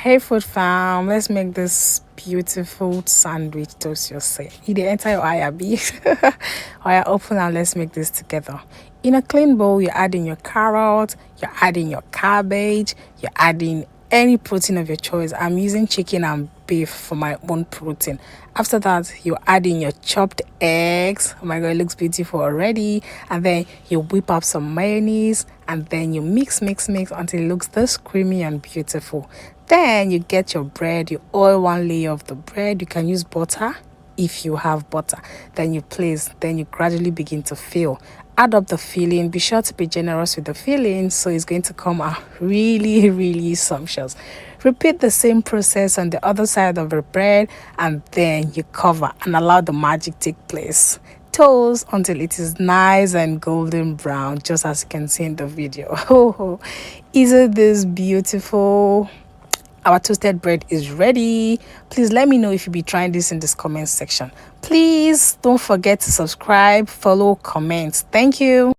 Hey food fam, let's make this beautiful sandwich toast yourself. You the entire IRB. Alright, open and let's make this together. In a clean bowl, you're adding your carrot, you're adding your cabbage, you're adding any protein of your choice. I'm using chicken and beef for my own protein. After that, you're adding your chopped eggs. Oh my god, it looks beautiful already. And then you whip up some mayonnaise and then you mix until it looks this creamy and beautiful. Then you get your bread, you oil one layer of the bread. You can use butter if you have butter. Then you place, then you gradually begin to fill. Add up the filling. Be sure to be generous with the filling so it's going to come out really sumptuous. Repeat the same process on the other side of the bread and then you cover and allow the magic take place. Toast until it is nice and golden brown, just as you can see in the video. Oh, isn't this beautiful? Our toasted bread is ready. Please let me know if you'll be trying this in this comment section. Please don't forget to subscribe, follow, comment. Thank you.